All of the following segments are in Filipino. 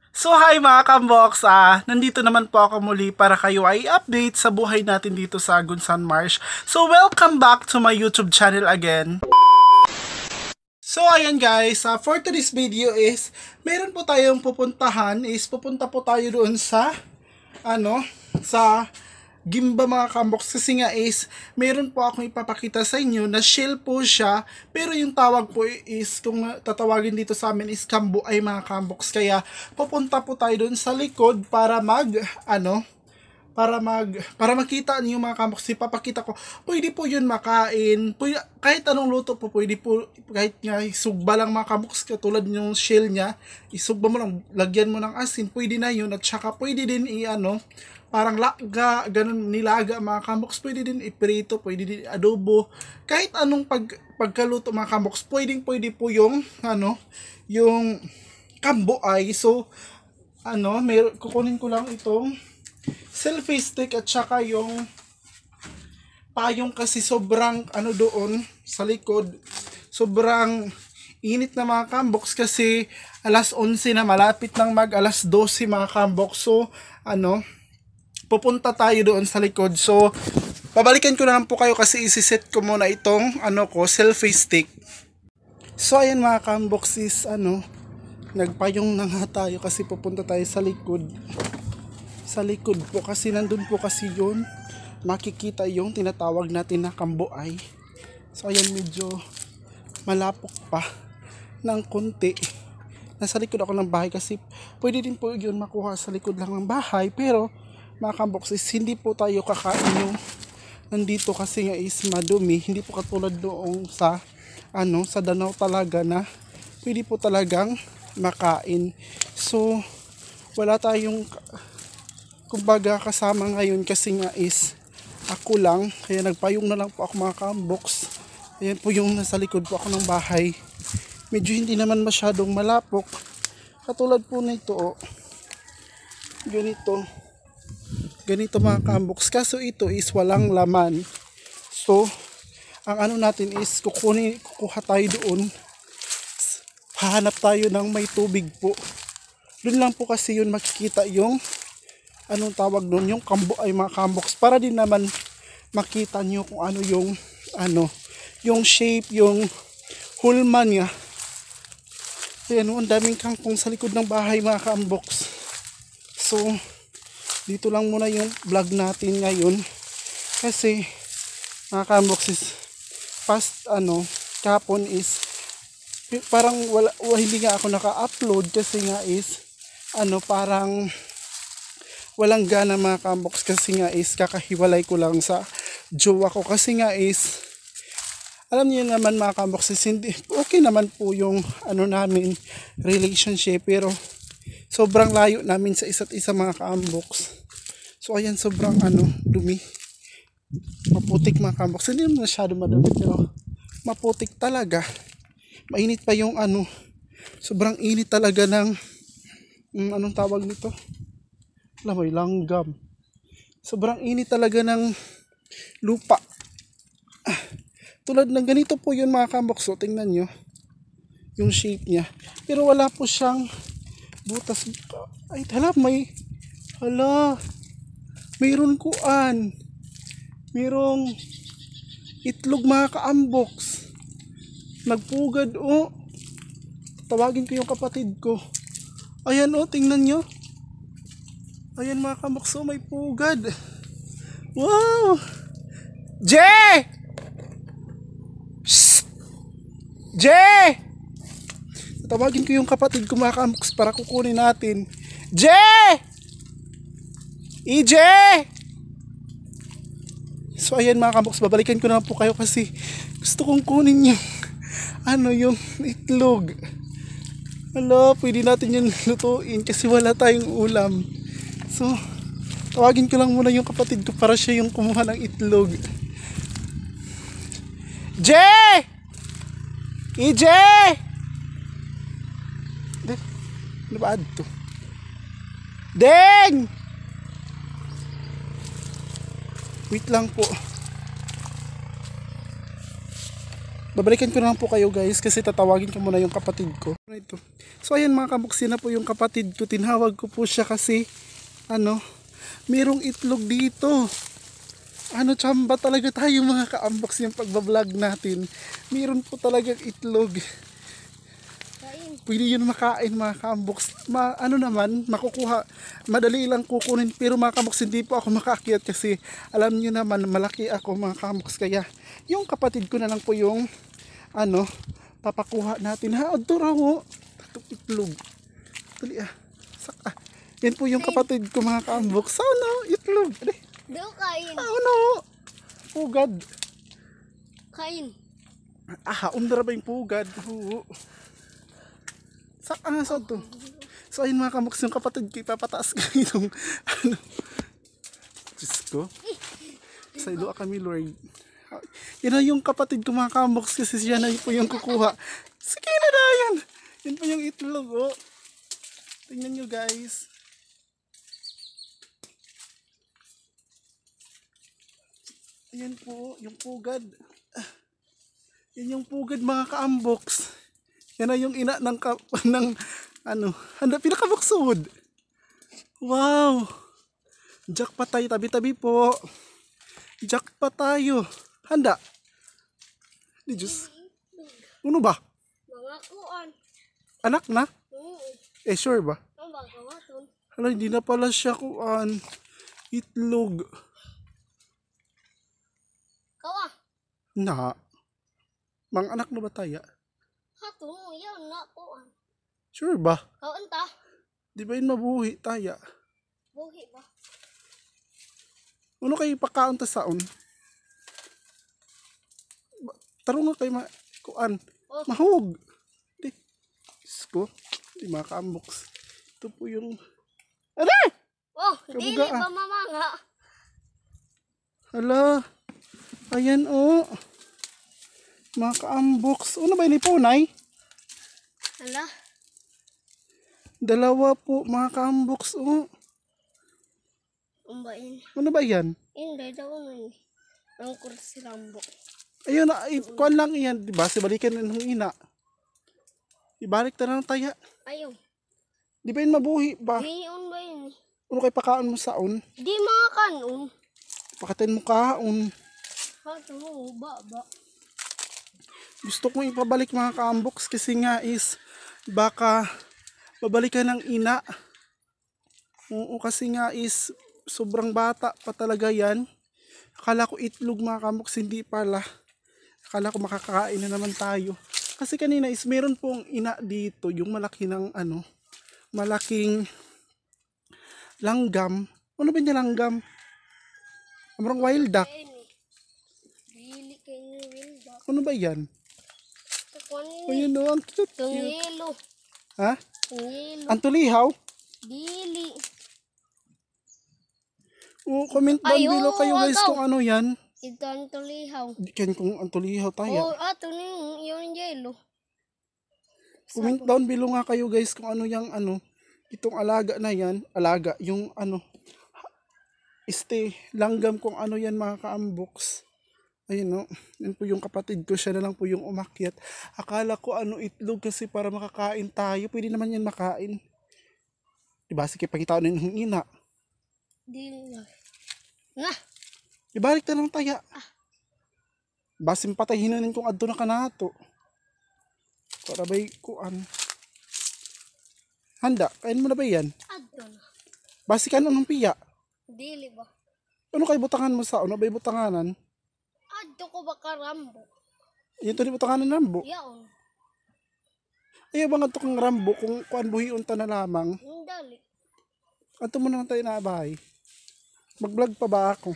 So hi mga kamboks, nandito naman po ako muli para kayo ay update sa buhay natin dito sa Gunsan Marsh. So welcome back to my YouTube channel again. So ayan guys, for today's video is, meron po tayong pupunta po tayo doon sa, sa Gimba mga kamboks, kasi nga is meron po akong ipapakita sa inyo na shell po siya, pero yung tawag po is, kung tatawagin dito sa amin is kambo ay mga kamboks. Kaya pupunta po tayo doon sa likod para para makita niyo mga kamboks. Ipapakita ko, pwede po yun makain, pwede, kahit anong luto po pwede po, kahit nga isugba lang mga kamboks, katulad yung shell nya, isugba mo lang, lagyan mo ng asin, pwede na yun. At saka pwede din parang laga, ganun, nilaga mga kamboks, pwede din iprito, pwede din adobo, kahit anong pagkaluto mga kamboks, pwede po yung yung kambo ay. So kukunin ko lang itong selfie stick at saka yung payong, kasi sobrang doon sa likod, sobrang init na mga kamboks, kasi alas 11 na, malapit nang mag alas 12 mga kamboks. So pupunta tayo doon sa likod. So babalikan ko na lang po kayo, kasi isi-set ko muna itong selfie stick. So ayan mga kamboks is nagpayong na nga tayo, kasi pupunta tayo sa likod. Sa likod po, kasi nandun po kasi yun makikita yung tinatawag natin na kamboay. So ayan, medyo malapok pa ng konti. Nasa likod ako ng bahay, kasi pwede din po yun makuha sa likod lang ng bahay, pero mga kamboks is hindi po tayo kakain yung nandito, kasi nga is madumi. Hindi po katulad doong sa sa Danau talaga na pwede po talagang makain. So wala tayong kumbaga kasama ngayon, kasi nga is ako lang, kaya nagpayong na lang po ako mga kamboks. Ayan po yung nasa likod po ako ng bahay. Medyo hindi naman masyadong malapok, katulad po nito ganito mga kamboks, kaso ito is walang laman. So ang natin is kukuha tayo doon, hahanap tayo ng may tubig po. Doon lang po kasi yun makikita yung tawag doon, yung kambo ay mga kamboks, para din naman makita nyo kung yung shape, yung hulma niya. Ayan, ang daming kangkong sa likod ng bahay mga kamboks. So dito lang muna yung vlog natin ngayon, kasi mga kamboks is kahapon is parang hindi nga ako naka-upload, kasi nga is parang walang gana mga kamboks, kasi nga is kakahiwalay ko lang sa jowa ko, kasi nga is alam niyo naman mga kamboks is hindi okay naman po yung namin relationship, pero sobrang layo namin sa isa't isa mga kamboks. So ayan, sobrang dumi, maputik mga kamboks, hindi naman masyado madumi, pero maputik talaga. Mainit pa yung sobrang init talaga ng anong tawag nito, may langgam. Sobrang init talaga ng lupa. Tulad ng ganito po yun mga kamboks. So tingnan nyo yung shape nya, pero wala po siyang butas. Ay mayroong itlog mga kaamboks, nagpugad. Tawagin ko yung kapatid ko. Ayan tingnan nyo. Ayan mga kamboks, may pugad. Wow! Jay! Shhh! Jay! Tawagin ko yung kapatid ko mga kamboks para kukunin natin. Jay! EJ! So ayan mga kamboks, babalikan ko na po kayo, kasi gusto kong kunin yung yung itlog. Pwede natin yung lutuin, kasi wala tayong ulam. So tawagin ko lang muna yung kapatid ko para siya yung kumuha ng itlog. Jay! EJ! Ano ba ito? Deng! Wait lang po. Babalikan ko na lang po kayo guys, kasi tatawagin ko muna yung kapatid ko. Ito. So ayan mga kabuks, na po yung kapatid ko. Tinawag ko po siya kasi merong itlog dito. Tsamba talaga tayo mga ka-unbox yung pagbablog natin. Meron po talagang itlog. Pwede yun makain mga ka-unbox. Makukuha. Madali lang kukunin. Pero mga ka-unbox, hindi po ako makaakyat kasi alam nyo naman, malaki ako mga ka-unbox. Kaya yung kapatid ko na lang po yung papakuha natin. Ito raw o. Itlog. Dali Yan po yung kapatid ko mga ka-unbox. Itlog. Daw kain. Pugad. Kain. Umdara ba yung pugad? Oo. Sa to. So ayun mga kamuks, yung kapatid ko, ipapataas ko itong Diyos ko. Sa ilo kami Lord. Yan na yung kapatid ko mga kamuks kasi siya na po yung kukuha. Sige na yan. Yan po yung itlog oh. Tingnan nyo guys. Ayan po, yung pugad. Yan yung pugad mga ka-unbox. Yan na yung ina ng pinakabuksod. Wow! Jackpot tayo, tabi-tabi po. Jackpot tayo. Handa? Di Diyos. Ano ba? Mga kuan. Anak na? Sure ba? Ang bagawaton. Hindi na pala siya kuan. Itlog. Kawa. Na. Mang anak na ba tayo? Hato, yan na kuan. Sure ba? Kawan ta. Di ba yun mabuhi tayo? Buhi ba? Ano kayo pakaon ta saon? Tarong nga kayo kuan. Mahog. Di. Isko. Di maka-unbox. Ito po yung Dili ba mamanga? Hala. Ayan maka-unbox. Ano ba yun ipunay? Hala. Dalawa po mga ka-unbox Umbain. Ano ba yan? Hindi daw nun. Ang kursi Rambo. Ayun kuan lang yan. Diba? Sibalikan ng ina. Ibalik na lang tayo. Ayaw. Di ba yun mabuhi ba? Diyon ba yun? Ano kayo pakaon mo saon? Di mga kanon. Pakatin mo kaon. Hato, ba. Gusto kong ipabalik mga ka-unbox kasi nga is baka babalikan ng ina. Oo, kasi nga is sobrang bata pa talaga yan. Akala ko itlog mga ka-unbox, hindi pala. Akala ko makakain na naman tayo. Kasi kanina is meron pong ina dito, yung malaki ng malaking langgam. Ano ba niya langgam? Amrang wild duck. Dili kayo wild duck. Ano ba yan? Kunin Ayun ang cute. Tungilo. Ha? Tungilo. Ang tulihaw? Dili. Comment down below kayo guys kung ano yan. Ito ang tulihaw. Diyan kung ang tulihaw tayo. Ato yung yelo. Comment down below nga kayo guys kung ano yung itong alaga na yan. Alaga, yung langgam kung ano yan mga ka-unbox. Ayun yan po yung kapatid ko, siya na lang po yung umakyat. Akala ko itlog kasi para makakain tayo. Pwede naman yan makain. Diba, sige pakita ko ng ina. Dili na. Ibalik na lang tayo. Basim patay hinanin kung adto na kanato. Para ba'y kuan. Handa, kain mo na ba yan? Adto na. Basikan anong piya? Dili ba? Ano kay butangan mo sa ano ba'y butanganan? Adto ko ba karambo? Yan to di butanganan Rambo. Yaon. Ayaw bang ato kang Rambo kung kuan buhiun ta na lamang? Dali. Ato mo na tayo na bahay. Mag-vlog pa ba ako?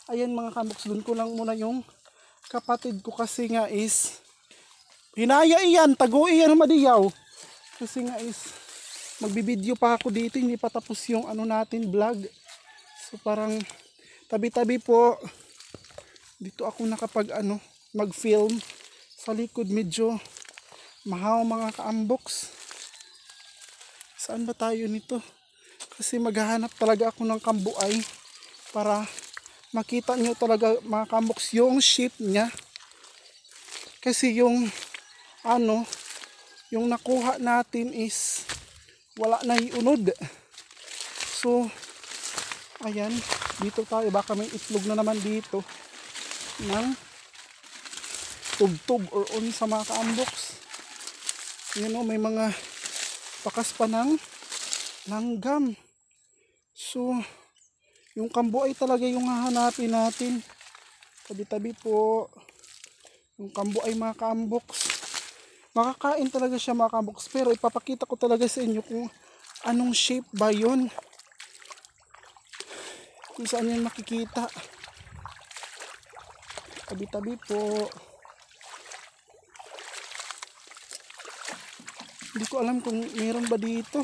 Ayan mga kamuks, dun ko lang muna yung kapatid ko kasi nga is hinaya iyan, tago iyan madiyaw. Kasi nga is magbibideo pa ako dito, hindi pa tapos yung natin vlog. So parang tabi-tabi po. Dito ako nakapag mag-film. Sa likod medyo mahaw mga ka-unbox. Saan ba tayo nito? Kasi maghahanap talaga ako ng kambuay para makita nyo talaga mga ka-unbox yung shape niya. Kasi yung yung nakuha natin is wala na iunod. So ayan, dito tayo, baka may itlog na naman dito ng tubtub or sa mga ka-amboks. Yun o, may mga pakas pa ng langgam. So yung kambuay talaga yung hahanapin natin. Tabi-tabi po yung kambuay mga ka-amboks. Makakain talaga siya mga ka-amboks, pero ipapakita ko talaga sa inyo kung anong shape ba yun, kung saan yan makikita. Tabi-tabi po. Hindi ko alam kung meron ba dito.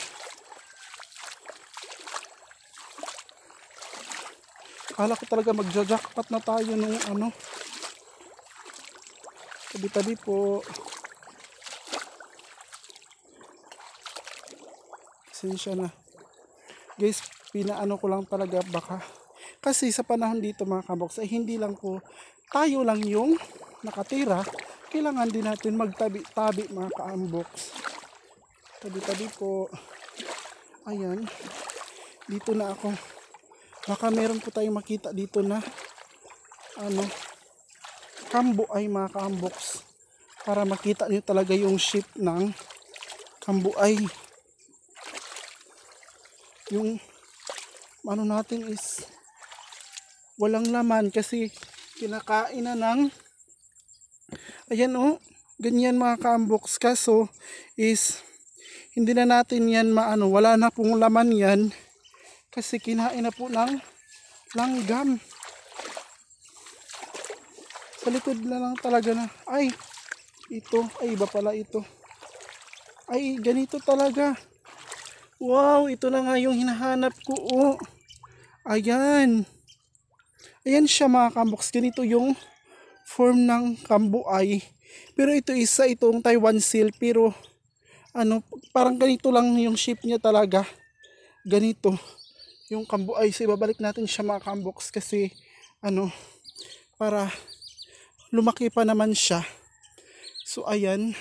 Kala ko talaga magja-jackpot na tayo nung ano. Tabi-tabi po. Pasensya na. Guys, pinaano ko lang talaga baka. Kasi sa panahon dito mga ka-amboks ay hindi lang po tayo lang yung nakatira. Kailangan din natin magtabi-tabi mga ka-amboks. Tabi-tabi po. Ayan. Dito na ako. Baka meron po tayong makita dito na ano, kambuay mga ka-amboks, para makita nyo talaga yung shape ng kambuay. Yung ano natin is walang laman kasi kinakain na ng, ayan o, ganyan mga ka-amboks. Kaso is hindi na natin yan maano, wala na pong laman yan kasi kinain na po ng langgam. Sa likod na lang talaga na, ay, ito, ay iba pala ito. Ay, ganito talaga. Wow, ito na nga yung hinahanap ko. Oh. Ayan. Ayan siya mga ka-amboks. Ganito yung form ng kambuay. Pero ito isa itong Taiwan seal. Pero ano, parang ganito lang yung shape niya talaga. Ganito yung kambuay. So ibabalik natin siya mga ka-amboks kasi ano, para lumaki pa naman siya. So ayan,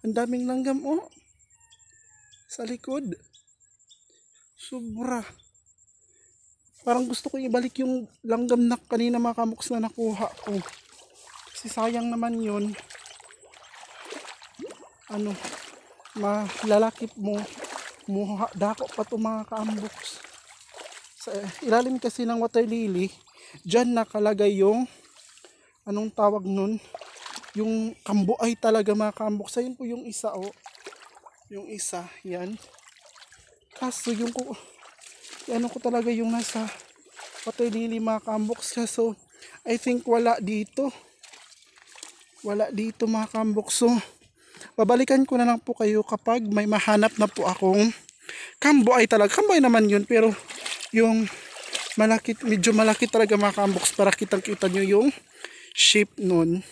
ang daming langgam oh sa likod. Sobra. Parang gusto ko ibalik yung langgam na kanina mga ka-amboks na nakuha ko. Kasi sayang naman yun. Ano, malalakip mo dako pa ito mga ka-amboks. Sa ilalim kasi ng water lily, dyan nakalagay yung anong tawag nun, yung kambuay talaga mga ka-amboks. Ayun po yung isa oh. Yung isa, yan. Kaso yung ano ko talaga yung nasa water lily mga ka-amboks. Kaso I think wala dito. Wala dito mga ka-amboks. So babalikan ko na lang po kayo kapag may mahanap na po akong kambuay talaga. Kambuay naman yun, pero yung malaki, medyo malaki talaga mga ka-amboks, para kitang kita nyo yung shape nun.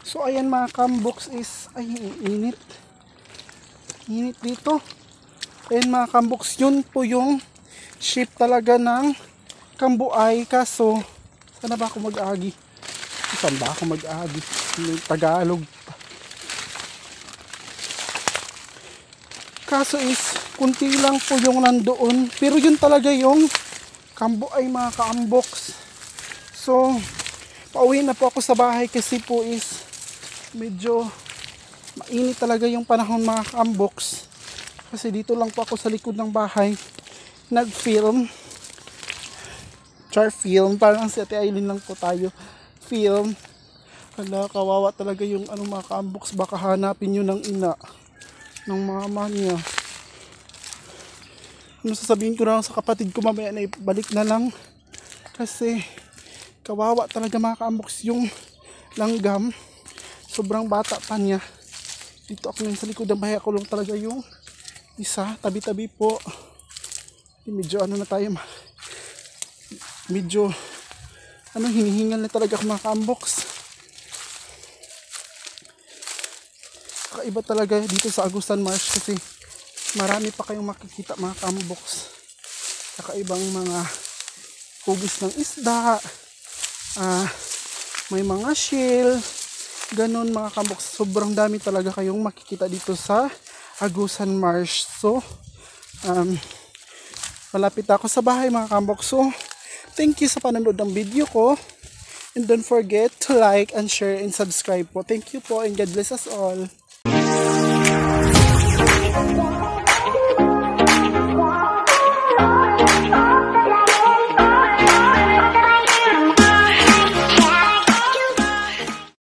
So ayan mga ka-amboks is, ay init. Init dito. Ayan mga ka-amboks, yun po yung shape talaga ng kambuay. Kaso, saan ba ako mag-agi? Saan ba ako mag-agi? Tagalog. Kaso is, kunti lang po yung nandoon. Pero yun talaga yung kambuay mga ka-amboks. So, pauwi na po ako sa bahay kasi po is medyo mainit talaga yung panahon mga ka-amboks. Kasi dito lang po ako sa likod ng bahay nag-film. Char film. Parang si Ate Aileen lang po tayo film. Hala, kawawa talaga yung ano mga ka-amboks. Baka hanapin nyo ng ina ng mama niya. Ano sasabihin ko na lang sa kapatid ko mamaya na ibalik na lang kasi kawawa talaga mga ka-amboks yung langgam. Sobrang bata pa niya. Dito ako lang sa likod ng bahay, ako lang talaga yung isa. Tabi-tabi po. Medyo ano na tayo, medyo ano, hinihingal na talaga ako mga ka-amboks. Kakaiba talaga dito sa Agusan Marsh kasi marami pa kayong makikita mga ka-amboks. Kakaibang mga hugis ng isda, may mga shell, Ganon mga kamoks, sobrang dami talaga kayong makikita dito sa Agusan Marsh. So, malapit ako sa bahay mga kamoks. So, thank you sa panonood ng video ko. And don't forget to like and share and subscribe po. Thank you po and God bless us all.